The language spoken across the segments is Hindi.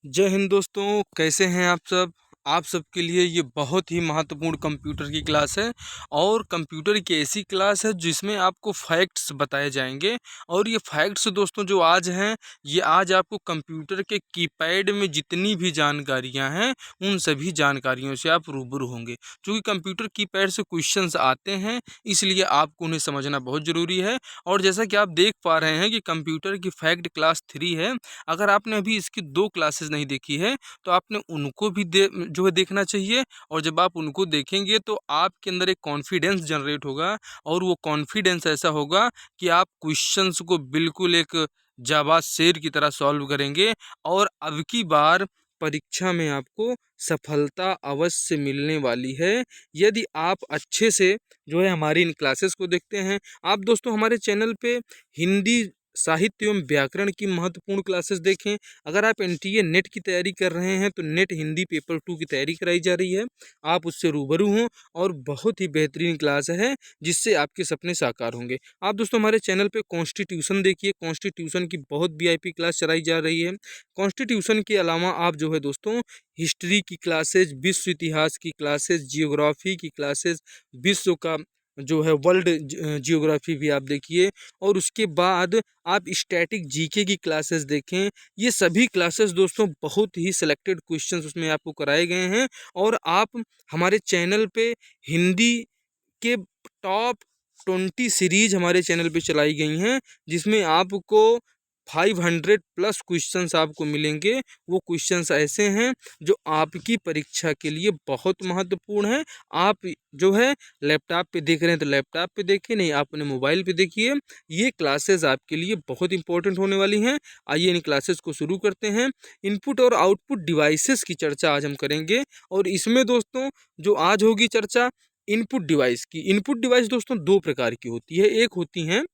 जय हिंद दोस्तों, कैसे हैं आप सब। आप सबके लिए ये बहुत ही महत्वपूर्ण कंप्यूटर की क्लास है और कंप्यूटर की ऐसी क्लास है जिसमें आपको फैक्ट्स बताए जाएंगे। और ये फैक्ट्स दोस्तों जो आज हैं, ये आज आपको कंप्यूटर के कीपैड में जितनी भी जानकारियां हैं उन सभी जानकारियों से आप रूबरू होंगे। क्योंकि कंप्यूटर कीपैड से क्वेश्चंस आते हैं, इसलिए आपको उन्हें समझना बहुत ज़रूरी है। और जैसा कि आप देख पा रहे हैं कि कंप्यूटर की फैक्ट क्लास 3 है। अगर आपने अभी इसकी 2 क्लासेस नहीं देखी है तो आपने उनको भी जो है देखना चाहिए। और जब आप उनको देखेंगे तो आपके अंदर एक कॉन्फिडेंस जनरेट होगा और वो कॉन्फिडेंस ऐसा होगा कि आप क्वेश्चंस को बिल्कुल एक जाबाज शेर की तरह सॉल्व करेंगे। और अब की बार परीक्षा में आपको सफलता अवश्य मिलने वाली है यदि आप अच्छे से जो है हमारी इन क्लासेस को देखते हैं। आप दोस्तों हमारे चैनल पे हिंदी साहित्य एवं व्याकरण की महत्वपूर्ण क्लासेस देखें। अगर आप एनटीए नेट की तैयारी कर रहे हैं तो नेट हिंदी पेपर 2 की तैयारी कराई जा रही है, आप उससे रूबरू हों। और बहुत ही बेहतरीन क्लास है जिससे आपके सपने साकार होंगे। आप दोस्तों हमारे चैनल पे कॉन्स्टिट्यूशन देखिए, कॉन्स्टिट्यूशन की बहुत वीआईपी क्लास चलाई जा रही है। कॉन्स्टिट्यूशन के अलावा आप जो है दोस्तों हिस्ट्री की क्लासेज, विश्व इतिहास की क्लासेज, जियोग्राफी की क्लासेज, विश्व का जो है वर्ल्ड जियोग्राफी भी आप देखिए। और उसके बाद आप स्टैटिक जीके की क्लासेस देखें। ये सभी क्लासेस दोस्तों बहुत ही सिलेक्टेड क्वेश्चंस उसमें आपको कराए गए हैं। और आप हमारे चैनल पे हिंदी के टॉप 20 सीरीज हमारे चैनल पे चलाई गई हैं, जिसमें आपको 500 प्लस क्वेश्चंस आपको मिलेंगे। वो क्वेश्चंस ऐसे हैं जो आपकी परीक्षा के लिए बहुत महत्वपूर्ण है। आप जो है लैपटॉप पे देख रहे हैं तो लैपटॉप पे देखिए, नहीं आप अपने मोबाइल पे देखिए। ये क्लासेस आपके लिए बहुत इंपॉर्टेंट होने वाली हैं। आइए इन क्लासेस को शुरू करते हैं। इनपुट और आउटपुट डिवाइसेस की चर्चा आज हम करेंगे। और इसमें दोस्तों जो आज होगी चर्चा इनपुट डिवाइस की। इनपुट डिवाइस दोस्तों दो प्रकार की होती है, एक होती हैं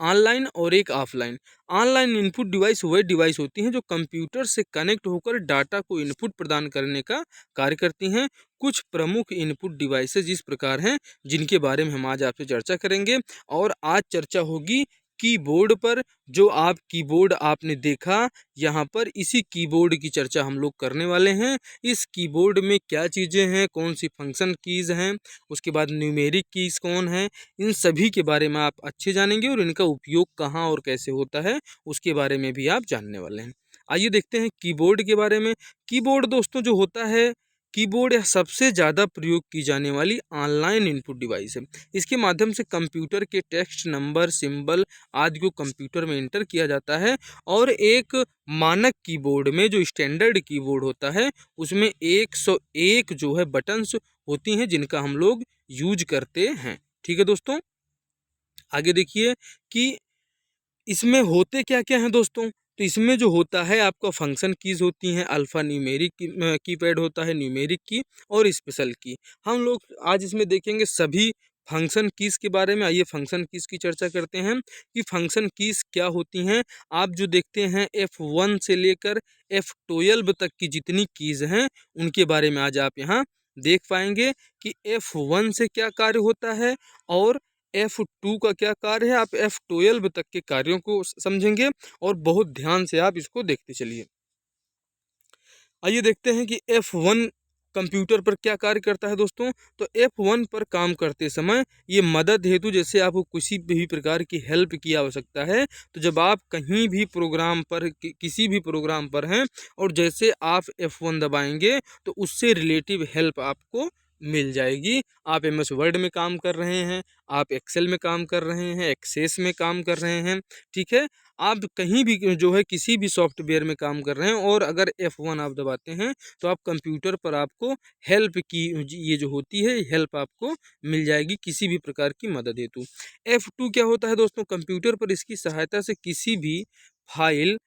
ऑनलाइन और एक ऑफलाइन। ऑनलाइन इनपुट डिवाइस वह डिवाइस होती हैं जो कंप्यूटर से कनेक्ट होकर डाटा को इनपुट प्रदान करने का कार्य करती हैं। कुछ प्रमुख इनपुट डिवाइसेज इस प्रकार हैं जिनके बारे में हम आज आपसे चर्चा करेंगे। और आज चर्चा होगी कीबोर्ड पर। जो आप कीबोर्ड आपने देखा, यहाँ पर इसी कीबोर्ड की चर्चा हम लोग करने वाले हैं। इस कीबोर्ड में क्या चीज़ें हैं, कौन सी फंक्शन कीज़ हैं, उसके बाद न्यूमेरिक कीज़ कौन है, इन सभी के बारे में आप अच्छे जानेंगे। और इनका उपयोग कहाँ और कैसे होता है उसके बारे में भी आप जानने वाले हैं। आइए देखते हैं कीबोर्ड के बारे में। कीबोर्ड दोस्तों जो होता है, कीबोर्ड यह सबसे ज़्यादा प्रयोग की जाने वाली ऑनलाइन इनपुट डिवाइस है। इसके माध्यम से कंप्यूटर के टेक्स्ट, नंबर, सिंबल आदि को कंप्यूटर में इंटर किया जाता है। और एक मानक कीबोर्ड में जो स्टैंडर्ड कीबोर्ड होता है उसमें 101 जो है बटन्स होती हैं जिनका हम लोग यूज करते हैं। ठीक है दोस्तों, आगे देखिए कि इसमें होते क्या क्या हैं दोस्तों। तो इसमें जो होता है आपका फंक्शन कीज़ होती हैं, अल्फ़ा न्यूमेरिक कीपैड होता है, न्यूमेरिक की और स्पेशल की। हम लोग आज इसमें देखेंगे सभी फंक्शन कीज़ के बारे में। आइए फंक्शन कीज़ की चर्चा करते हैं कि फंक्शन कीज़ क्या होती हैं। आप जो देखते हैं F1 से लेकर F12 तक की जितनी कीज़ हैं उनके बारे में आज आप यहाँ देख पाएंगे कि F1 से क्या कार्य होता है और F2 का क्या कार्य है। आप F12 तक के कार्यों को समझेंगे और बहुत ध्यान से आप इसको देखते चलिए। आइए देखते हैं कि F1 कंप्यूटर पर क्या कार्य करता है दोस्तों। तो F1 पर काम करते समय ये मदद हेतु, जैसे आपको किसी भी प्रकार की हेल्प की आवश्यकता है, तो जब आप कहीं भी प्रोग्राम पर किसी भी प्रोग्राम पर हैं और जैसे आप F1 दबाएंगे तो उससे रिलेटिव हेल्प आपको मिल जाएगी। आप MS वर्ड में काम कर रहे हैं, आप एक्सेल में काम कर रहे हैं, एक्सेस में काम कर रहे हैं, ठीक है। आप कहीं भी जो है किसी भी सॉफ्टवेयर में काम कर रहे हैं और अगर F1 आप दबाते हैं तो आप कंप्यूटर पर आपको हेल्प की ये जो होती है हेल्प आपको मिल जाएगी किसी भी प्रकार की मदद हेतु। F2 क्या होता है दोस्तों, कंप्यूटर पर इसकी सहायता से किसी भी फाइल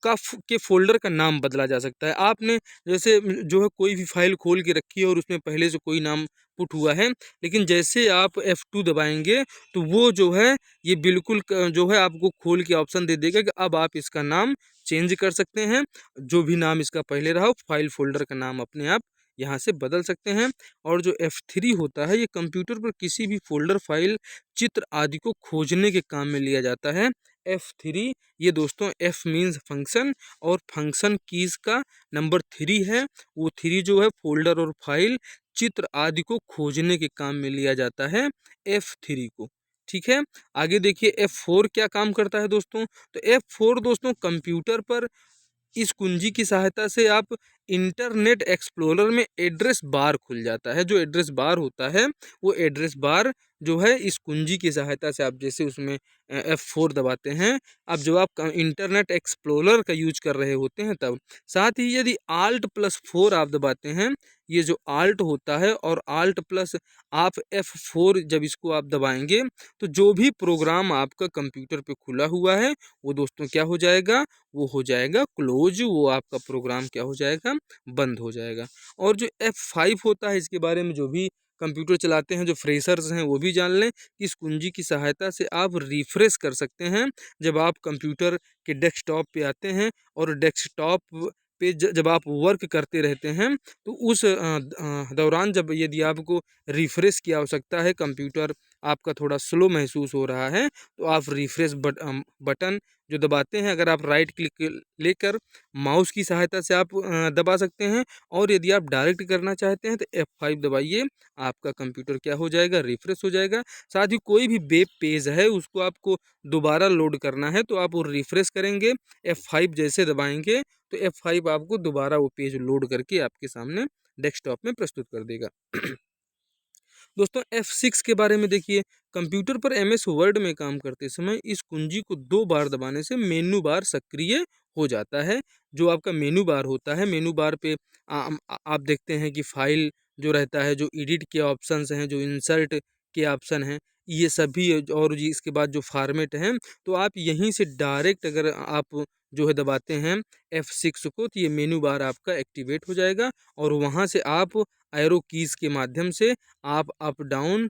के फ़ोल्डर का नाम बदला जा सकता है। आपने जैसे जो है कोई भी फ़ाइल खोल के रखी है और उसमें पहले से कोई नाम पुट हुआ है, लेकिन जैसे आप F2 दबाएँगे तो वो जो है ये बिल्कुल जो है आपको खोल के ऑप्शन दे देगा कि अब आप इसका नाम चेंज कर सकते हैं। जो भी नाम इसका पहले रहा हो, फ़ाइल फ़ोल्डर का नाम अपने आप यहाँ से बदल सकते हैं। और जो F3 होता है ये कंप्यूटर पर किसी भी फ़ोल्डर, फाइल, चित्र आदि को खोजने के काम में लिया जाता है। F3। ये दोस्तों F मीन्स फंक्शन और फंक्शन कीज़ का नंबर 3 है। वो 3 जो है फोल्डर और फाइल, चित्र आदि को खोजने के काम में लिया जाता है F3 को। ठीक है, आगे देखिए F4 क्या काम करता है दोस्तों। तो F4 दोस्तों कंप्यूटर पर इस कुंजी की सहायता से आप इंटरनेट एक्सप्लोरर में एड्रेस बार खुल जाता है। जो एड्रेस बार होता है वो एड्रेस बार जो है इस कुंजी की सहायता से आप जैसे उसमें F4 दबाते हैं, अब जब आप इंटरनेट एक्सप्लोरर का यूज कर रहे होते हैं तब। साथ ही यदि Alt+4 आप दबाते हैं, ये जो आल्ट होता है और आल्ट प्लस आप F4 जब इसको आप दबाएंगे तो जो भी प्रोग्राम आपका कंप्यूटर पे खुला हुआ है वो दोस्तों क्या हो जाएगा, वो हो जाएगा क्लोज, वो आपका प्रोग्राम क्या हो जाएगा, बंद हो जाएगा। और जो F5 होता है, इसके बारे में जो भी कंप्यूटर चलाते हैं, जो फ्रेशर्स हैं वो भी जान लें कि इस कुंजी की सहायता से आप रिफ्रेश कर सकते हैं। जब आप कंप्यूटर के डेस्कटॉप पे आते हैं और डेस्कटॉप पे जब आप वर्क करते रहते हैं तो उस दौरान जब यदि आपको रिफ्रेश की आवश्यकता है, कंप्यूटर आपका थोड़ा स्लो महसूस हो रहा है, तो आप रिफ्रेश बटन जो दबाते हैं, अगर आप राइट क्लिक लेकर माउस की सहायता से आप दबा सकते हैं। और यदि आप डायरेक्ट करना चाहते हैं तो F5 दबाइए, आपका कंप्यूटर क्या हो जाएगा, रिफ्रेश हो जाएगा। साथ ही कोई भी वेब पेज है उसको आपको दोबारा लोड करना है तो आप वो रिफ्रेश करेंगे, F5 जैसे दबाएंगे तो F5 आपको दोबारा वो पेज लोड करके आपके सामने डेस्कटॉप में प्रस्तुत कर देगा। दोस्तों F6 के बारे में देखिए, कंप्यूटर पर MS वर्ड में काम करते समय इस कुंजी को 2 बार दबाने से मेनू बार सक्रिय हो जाता है। जो आपका मेनू बार होता है, मेनू बार पे आप देखते हैं कि फाइल जो रहता है, जो एडिट के ऑप्शंस हैं, जो इंसर्ट के ऑप्शन हैं, ये सभी और जी इसके बाद जो फॉर्मेट हैं, तो आप यहीं से डायरेक्ट अगर आप जो है दबाते हैं F6 को तो ये मेनू बार आपका एक्टिवेट हो जाएगा और वहाँ से आप एरो कीज़ के माध्यम से आप अप डाउन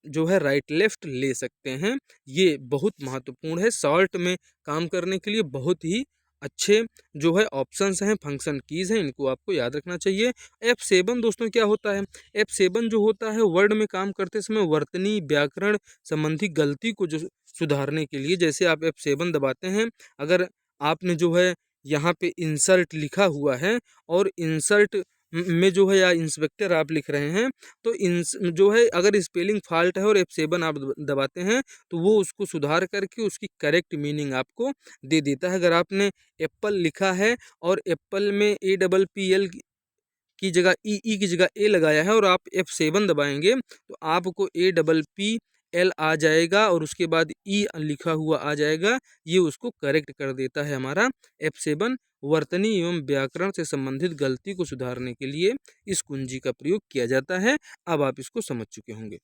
जो है राइट लेफ्ट ले सकते हैं। ये बहुत महत्वपूर्ण है, शॉर्ट में काम करने के लिए बहुत ही अच्छे जो है ऑप्शंस हैं, फंक्शन कीज़ हैं, इनको आपको याद रखना चाहिए। F7 दोस्तों क्या होता है, F7 जो होता है वर्ड में काम करते समय वर्तनी व्याकरण संबंधी गलती को जो सुधारने के लिए, जैसे आप F7 दबाते हैं, अगर आपने जो है यहाँ पे इंसर्ट लिखा हुआ है और इंसर्ट में जो है या इंस्पेक्टर आप लिख रहे हैं, तो इंस जो है अगर स्पेलिंग फॉल्ट है और F7 आप दबाते हैं तो वो उसको सुधार करके उसकी करेक्ट मीनिंग आपको दे देता है। अगर आपने एप्पल लिखा है और एप्पल में APPL की जगह ई की जगह ए लगाया है और आप F7 दबाएंगे तो आपको APPL आ जाएगा और उसके बाद ई लिखा हुआ आ जाएगा। ये उसको करेक्ट कर देता है हमारा F7। वर्तनी एवं व्याकरण से संबंधित गलती को सुधारने के लिए इस कुंजी का प्रयोग किया जाता है। अब आप इसको समझ चुके होंगे।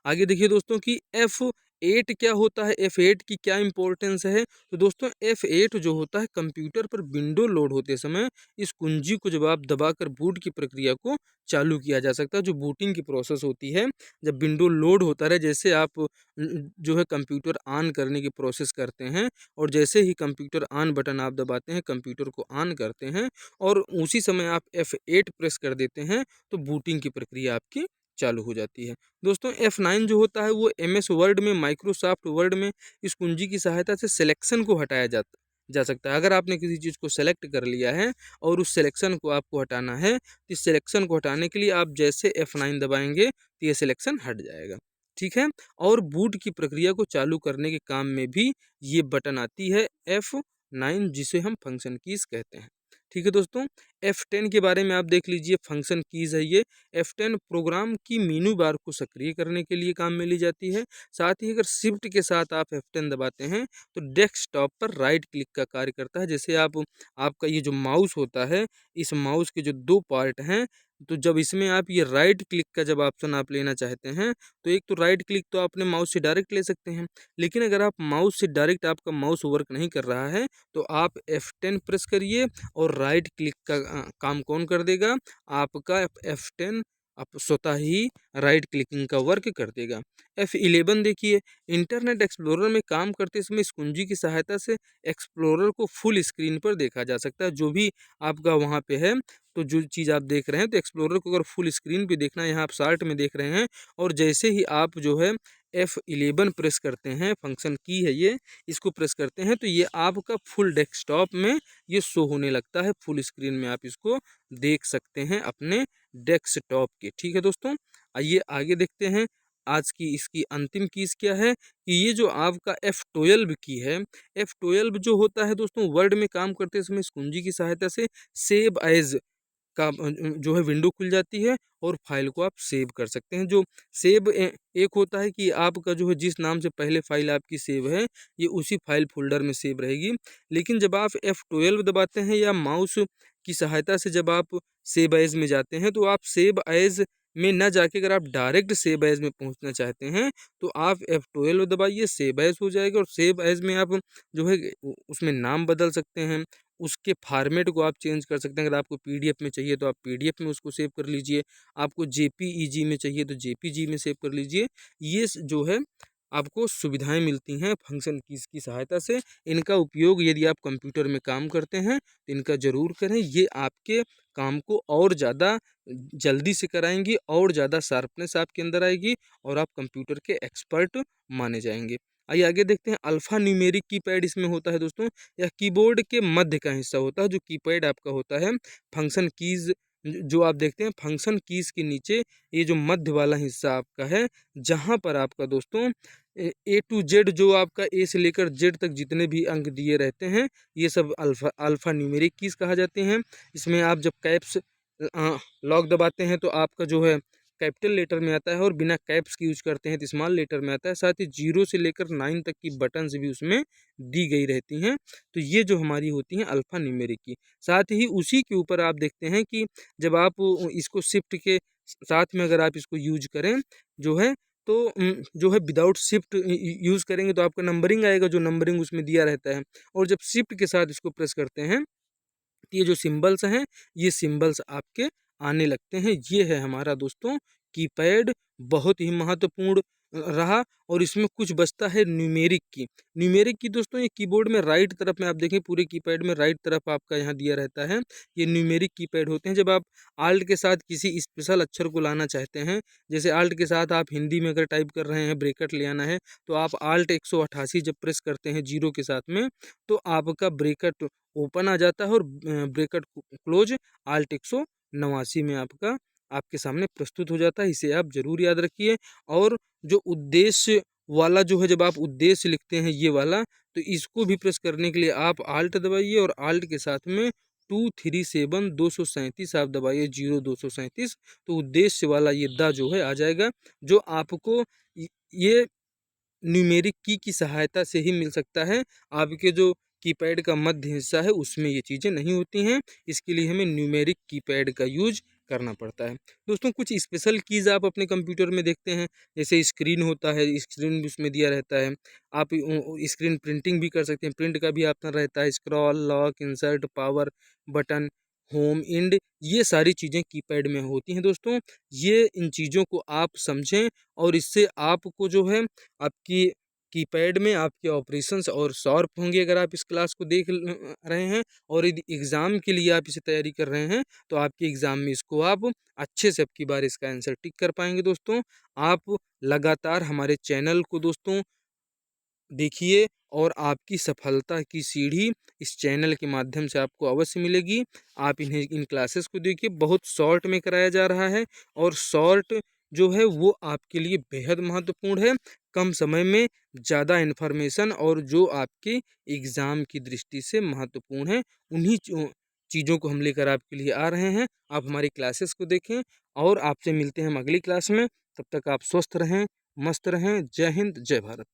आगे देखिए दोस्तों कि F8 क्या होता है, F8 की क्या इंपॉर्टेंस है। तो दोस्तों F8 जो होता है कंप्यूटर पर विंडो लोड होते समय इस कुंजी को जब आप दबाकर बूट की प्रक्रिया को चालू किया जा सकता है। जो बूटिंग की प्रोसेस होती है, जब विंडो लोड होता है, जैसे आप जो है कंप्यूटर ऑन करने की प्रोसेस करते हैं और जैसे ही कंप्यूटर ऑन बटन आप दबाते हैं, कंप्यूटर को ऑन करते हैं और उसी समय आप F8 प्रेस कर देते हैं तो बूटिंग की प्रक्रिया आपकी चालू हो जाती है। दोस्तों F9 जो होता है वो MS वर्ड में, माइक्रोसॉफ्ट वर्ड में इस कुंजी की सहायता से सिलेक्शन को हटाया जा सकता है। अगर आपने किसी चीज़ को सेलेक्ट कर लिया है और उस सिलेक्शन को आपको हटाना है तो इस सिलेक्शन को हटाने के लिए आप जैसे F9 दबाएंगे तो ये सिलेक्शन हट जाएगा। ठीक है, और बूट की प्रक्रिया को चालू करने के काम में भी ये बटन आती है F9, जिसे हम फंक्शन कीज़ कहते हैं। ठीक है दोस्तों, F10 के बारे में आप देख लीजिए, फंक्शन कीज़ है ये। F10 प्रोग्राम की मेनू बार को सक्रिय करने के लिए काम में ली जाती है। साथ ही अगर शिफ्ट के साथ आप F10 दबाते हैं तो डेस्कटॉप पर राइट क्लिक का कार्य करता है। जैसे आपका ये जो माउस होता है, इस माउस के जो 2 पार्ट हैं, तो जब इसमें आप ये राइट क्लिक का जब ऑप्शन आप लेना चाहते हैं तो एक तो राइट क्लिक तो अपने माउस से डायरेक्ट ले सकते हैं, लेकिन अगर आप माउस से डायरेक्ट आपका माउस वर्क नहीं कर रहा है तो आप F10 प्रेस करिए और राइट क्लिक का काम कौन कर देगा, आपका F10 आप स्वतः ही राइट क्लिकिंग का वर्क कर देगा। F11 देखिए, इंटरनेट एक्सप्लोरर में काम करते समय इस कुंजी की सहायता से एक्सप्लोरर को फुल स्क्रीन पर देखा जा सकता है। जो भी आपका वहाँ पे है, तो जो चीज़ आप देख रहे हैं, तो एक्सप्लोरर को अगर फुल स्क्रीन पे देखना है, यहाँ आप शार्ट में देख रहे हैं और जैसे ही आप जो है F11 प्रेस करते हैं, फंक्शन की है ये, इसको प्रेस करते हैं तो ये आपका फुल डेस्कटॉप में ये शो होने लगता है, फुल स्क्रीन में आप इसको देख सकते हैं अपने डेस्कटॉप के। ठीक है दोस्तों, आइए आगे देखते हैं। आज की इसकी अंतिम कीज़ क्या है कि ये जो आपका F12 की है, F12 जो होता है दोस्तों, वर्ड में काम करते समय इस कुंजी की सहायता से सेव एज का जो है विंडो खुल जाती है और फाइल को आप सेव कर सकते हैं। जो सेव एक होता है कि आपका जो है जिस नाम से पहले फाइल आपकी सेव है, ये उसी फाइल फोल्डर में सेव रहेगी। लेकिन जब आप F12 दबाते हैं या माउस की सहायता से जब आप सेव एज में जाते हैं, तो आप सेव एज में ना जाके अगर आप डायरेक्ट सेव एज में पहुंचना चाहते हैं, तो आप F12 दबाइए, सेव एज हो जाएगा। और सेव एज में आप जो है उसमें नाम बदल सकते हैं, उसके फॉर्मेट को आप चेंज कर सकते हैं। अगर आपको पीडीएफ में चाहिए तो आप पीडीएफ में उसको सेव कर लीजिए, आपको जेपीईजी में चाहिए तो जेपीजी में सेव कर लीजिए। ये जो है आपको सुविधाएं मिलती हैं फंक्शन कीज़ की सहायता से। इनका उपयोग यदि आप कंप्यूटर में काम करते हैं तो इनका ज़रूर करें, ये आपके काम को और ज़्यादा जल्दी से कराएंगी और ज़्यादा शार्पनेस आपके अंदर आएगी और आप कंप्यूटर के एक्सपर्ट माने जाएंगे। आइए आगे देखते हैं। अल्फ़ा न्यूमेरिक कीपैड इसमें होता है दोस्तों, यह कीबोर्ड के मध्य का हिस्सा होता है। जो कीपैड आपका होता है, फंक्शन कीज़ जो आप देखते हैं, फंक्शन कीज़ के नीचे ये जो मध्य वाला हिस्सा आपका है, जहाँ पर आपका दोस्तों A to Z जो आपका ए से लेकर जेड तक जितने भी अंक दिए रहते हैं, ये सब अल्फ़ा न्यूमेरिक कीज़ कहा जाते हैं। इसमें आप जब कैप्स लॉक दबाते हैं तो आपका जो है कैपिटल लेटर में आता है, और बिना कैप्स की यूज करते हैं तो स्मॉल लेटर में आता है। साथ ही 0 से लेकर 9 तक की बटन्स भी उसमें दी गई रहती हैं। तो ये जो हमारी होती हैं अल्फ़ा न्यूमेरिक की। साथ ही उसी के ऊपर आप देखते हैं कि जब आप इसको शिफ्ट के साथ में अगर आप इसको यूज करें जो है, तो जो है विदाउट शिफ्ट यूज़ करेंगे तो आपका नंबरिंग आएगा, जो नंबरिंग उसमें दिया रहता है। और जब शिफ्ट के साथ इसको प्रेस करते हैं, ये जो सिंबल्स हैं, ये सिंबल्स आपके आने लगते हैं। ये है हमारा दोस्तों कीपैड, बहुत ही महत्वपूर्ण रहा। और इसमें कुछ बचता है न्यूमेरिक की। न्यूमेरिक की दोस्तों ये कीबोर्ड में राइट तरफ में आप देखें, पूरे कीपैड में राइट तरफ आपका यहाँ दिया रहता है, ये न्यूमेरिक कीपैड होते हैं। जब आप आल्ट के साथ किसी स्पेशल अक्षर को लाना चाहते हैं, जैसे आल्ट के साथ आप हिंदी में अगर टाइप कर रहे हैं, ब्रेकेट ले आना है, तो आप आल्ट 188 जब प्रेस करते हैं जीरो के साथ में, तो आपका ब्रेकेट ओपन आ जाता है और ब्रेकेट क्लोज आल्ट 189 में आपका आपके सामने प्रस्तुत हो जाता है। इसे आप जरूर याद रखिए। और जो उद्देश्य वाला जो है, जब आप उद्देश्य लिखते हैं ये वाला, तो इसको भी प्रेस करने के लिए आप आल्ट दबाइए और आल्ट के साथ में 237 237 आप दबाइए, 0237, तो उद्देश्य वाला ये दा जो है आ जाएगा, जो आपको ये न्यूमेरिक की सहायता से ही मिल सकता है। आपके जो कीपैड का मध्य हिस्सा है उसमें ये चीज़ें नहीं होती हैं, इसके लिए हमें न्यूमेरिक कीपैड का यूज करना पड़ता है। दोस्तों कुछ स्पेशल कीज़ आप अपने कंप्यूटर में देखते हैं, जैसे स्क्रीन होता है, स्क्रीन भी उसमें दिया रहता है। आप स्क्रीन प्रिंटिंग भी कर सकते हैं, प्रिंट का भी ऑप्शन रहता है, scroll, lock, insert, power button, home, end, ये सारी चीज़ें कीपैड में होती हैं दोस्तों। ये इन चीज़ों को आप समझें और इससे आपको जो है आपकी कीपैड में आपके ऑपरेशंस और शार्प होंगे। अगर आप इस क्लास को देख रहे हैं और यदि एग्ज़ाम के लिए आप इसे तैयारी कर रहे हैं, तो आपके एग्ज़ाम में इसको आप अच्छे से अब की बार इसका आंसर टिक कर पाएंगे दोस्तों। आप लगातार हमारे चैनल को दोस्तों देखिए और आपकी सफलता की सीढ़ी इस चैनल के माध्यम से आपको अवश्य मिलेगी। आप इन क्लासेस को देखिए, बहुत शॉर्ट में कराया जा रहा है और शॉर्ट जो है वो आपके लिए बेहद महत्वपूर्ण है। कम समय में ज़्यादा इन्फॉर्मेशन और जो आपके एग्ज़ाम की दृष्टि से महत्वपूर्ण है, उन्हीं चीज़ों को हम लेकर आपके लिए आ रहे हैं। आप हमारी क्लासेस को देखें और आपसे मिलते हैं हम अगली क्लास में। तब तक आप स्वस्थ रहें, मस्त रहें। जय हिंद, जय भारत।